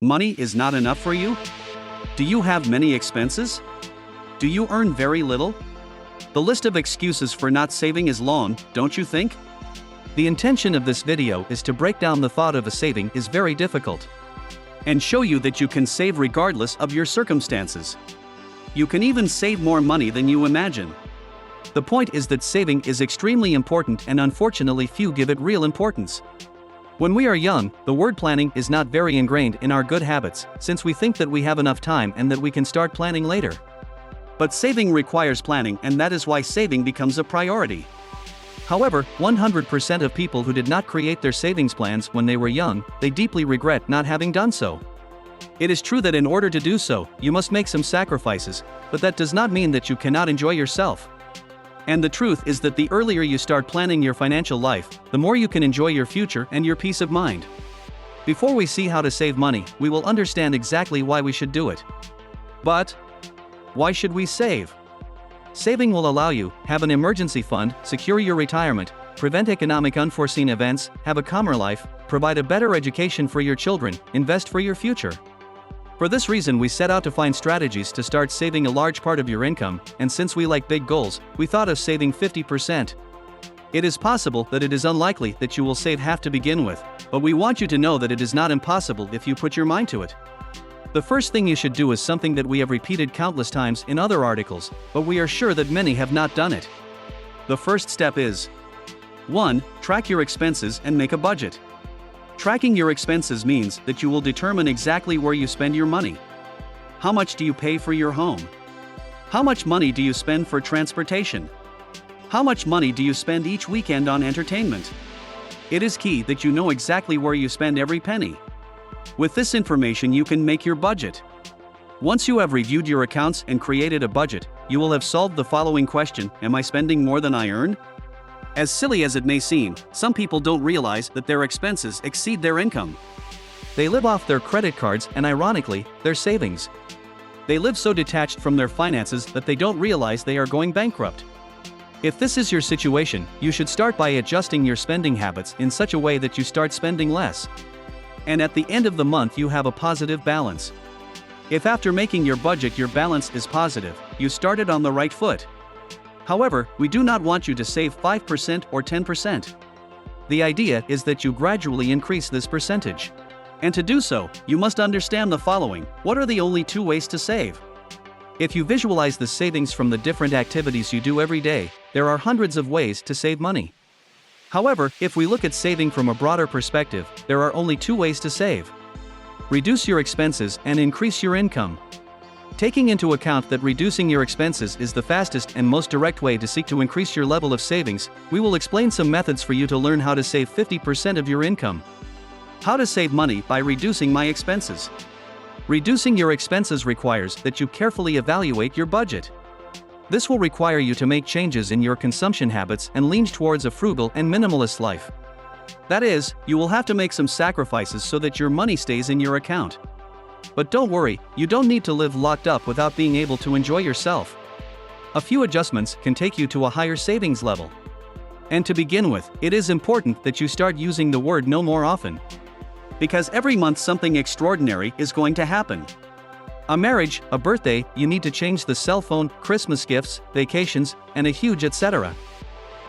Money is not enough for you? Do you have many expenses? Do you earn very little? The list of excuses for not saving is long, don't you think? The intention of this video is to break down the thought of a saving is very difficult and show you that you can save regardless of your circumstances. You can even save more money than you imagine. The point is that saving is extremely important, and unfortunately few give it real importance. When we are young, the word planning is not very ingrained in our good habits, since we think that we have enough time and that we can start planning later. But saving requires planning, and that is why saving becomes a priority. However, 100% of people who did not create their savings plans when they were young, they deeply regret not having done so. It is true that in order to do so, you must make some sacrifices, but that does not mean that you cannot enjoy yourself. And the truth is that the earlier you start planning your financial life, the more you can enjoy your future and your peace of mind. Before we see how to save money, we will understand exactly why we should do it. But why should we save? Saving will allow you have an emergency fund, secure your retirement, prevent economic unforeseen events, have a calmer life, provide a better education for your children, invest for your future. For this reason, we set out to find strategies to start saving a large part of your income, and since we like big goals, we thought of saving 50%. It is possible that it is unlikely that you will save half to begin with, but we want you to know that it is not impossible if you put your mind to it. The first thing you should do is something that we have repeated countless times in other articles, but we are sure that many have not done it. The first step is 1. Track your expenses and make a budget. Tracking your expenses means that you will determine exactly where you spend your money. How much do you pay for your home? How much money do you spend for transportation? How much money do you spend each weekend on entertainment? It is key that you know exactly where you spend every penny. With this information, you can make your budget. Once you have reviewed your accounts and created a budget, you will have solved the following question: am I spending more than I earn? As silly as it may seem, some people don't realize that their expenses exceed their income. They live off their credit cards and, ironically, their savings. They live so detached from their finances that they don't realize they are going bankrupt. If this is your situation, you should start by adjusting your spending habits in such a way that you start spending less. And at the end of the month you have a positive balance. If after making your budget your balance is positive, you started on the right foot. However, we do not want you to save 5% or 10%. The idea is that you gradually increase this percentage. And to do so, you must understand the following: what are the only two ways to save? If you visualize the savings from the different activities you do every day, there are hundreds of ways to save money. However, if we look at saving from a broader perspective, there are only two ways to save. Reduce your expenses and increase your income. Taking into account that reducing your expenses is the fastest and most direct way to seek to increase your level of savings, we will explain some methods for you to learn how to save 50% of your income. How to save money by reducing my expenses. Reducing your expenses requires that you carefully evaluate your budget. This will require you to make changes in your consumption habits and lean towards a frugal and minimalist life. That is, you will have to make some sacrifices so that your money stays in your account. But don't worry, you don't need to live locked up without being able to enjoy yourself. A few adjustments can take you to a higher savings level. And to begin with, it is important that you start using the word no more often. Because every month something extraordinary is going to happen. A marriage, a birthday, you need to change the cell phone, Christmas gifts, vacations, and a huge etc.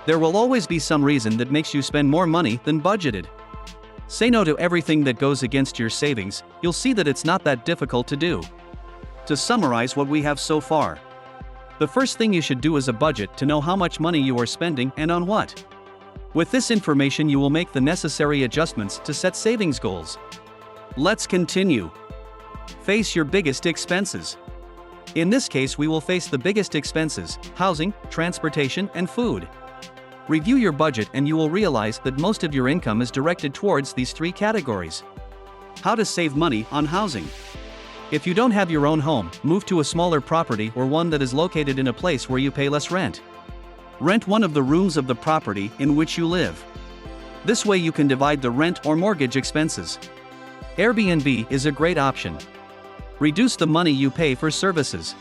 There will always be some reason that makes you spend more money than budgeted. Say no to everything that goes against your savings, you'll see that it's not that difficult to do. To summarize what we have so far. The first thing you should do is a budget to know how much money you are spending and on what. With this information you will make the necessary adjustments to set savings goals. Let's continue. Face your biggest expenses. In this case we will face the biggest expenses: housing, transportation, and food. Review your budget and you will realize that most of your income is directed towards these three categories. How to save money on housing. If you don't have your own home, move to a smaller property or one that is located in a place where you pay less rent. Rent one of the rooms of the property in which you live. This way you can divide the rent or mortgage expenses. Airbnb is a great option. Reduce the money you pay for services.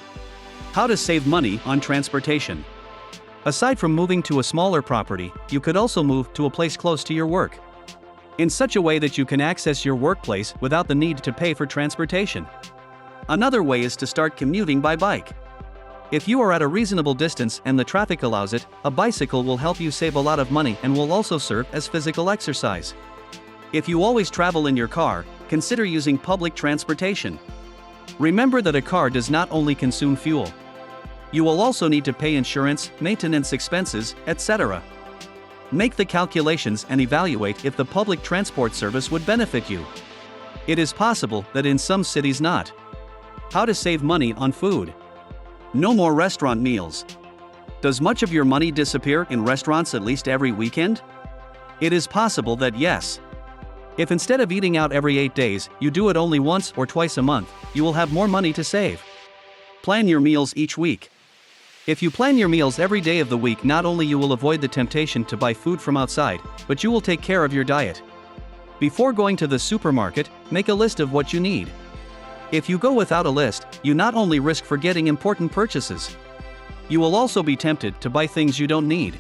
How to save money on transportation. Aside from moving to a smaller property, you could also move to a place close to your work. in such a way that you can access your workplace without the need to pay for transportation. Another way is to start commuting by bike. If you are at a reasonable distance and the traffic allows it, a bicycle will help you save a lot of money and will also serve as physical exercise. If you always travel in your car, consider using public transportation. Remember that a car does not only consume fuel. You will also need to pay insurance, maintenance expenses, etc. Make the calculations and evaluate if the public transport service would benefit you. It is possible that in some cities not. How to save money on food. No more restaurant meals. Does much of your money disappear in restaurants at least every weekend? It is possible that yes. If instead of eating out every 8 days, you do it only once or twice a month, you will have more money to save. Plan your meals each week. If you plan your meals every day of the week, not only you will avoid the temptation to buy food from outside, but you will take care of your diet. Before going to the supermarket, make a list of what you need. If you go without a list, you not only risk forgetting important purchases, you will also be tempted to buy things you don't need.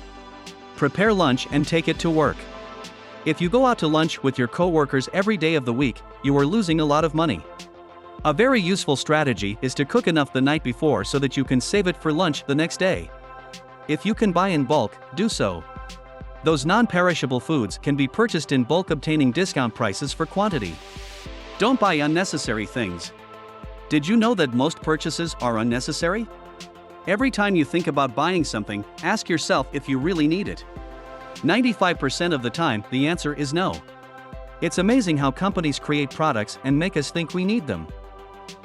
Prepare lunch and take it to work. If you go out to lunch with your co-workers every day of the week, you are losing a lot of money. A very useful strategy is to cook enough the night before so that you can save it for lunch the next day. If you can buy in bulk, do so. Those non-perishable foods can be purchased in bulk, obtaining discount prices for quantity. Don't buy unnecessary things. Did you know that most purchases are unnecessary? Every time you think about buying something, ask yourself if you really need it. 95% of the time, the answer is no. It's amazing how companies create products and make us think we need them.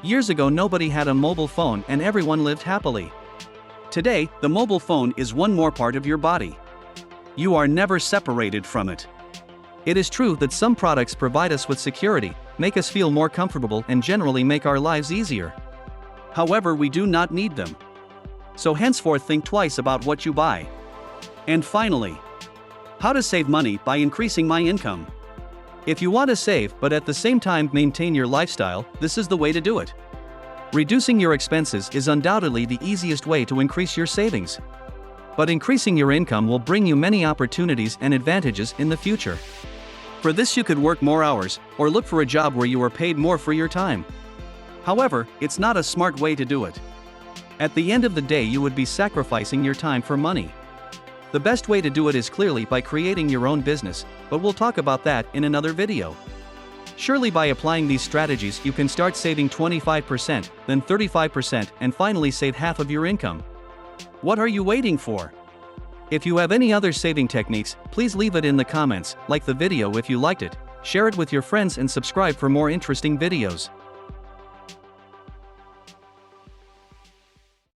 Years ago, nobody had a mobile phone and everyone lived happily. Today, the mobile phone is one more part of your body. You are never separated from it. It is true that some products provide us with security, make us feel more comfortable, and generally make our lives easier. However, we do not need them. So henceforth, think twice about what you buy. And finally, how to save money by increasing my income. If you want to save but at the same time maintain your lifestyle, this is the way to do it. Reducing your expenses is undoubtedly the easiest way to increase your savings. But increasing your income will bring you many opportunities and advantages in the future. For this, you could work more hours, or look for a job where you are paid more for your time. However, it's not a smart way to do it. At the end of the day, you would be sacrificing your time for money. The best way to do it is clearly by creating your own business, but we'll talk about that in another video. Surely by applying these strategies, you can start saving 25%, then 35%, and finally save half of your income. What are you waiting for? If you have any other saving techniques, please leave it in the comments, like the video if you liked it, share it with your friends and subscribe for more interesting videos.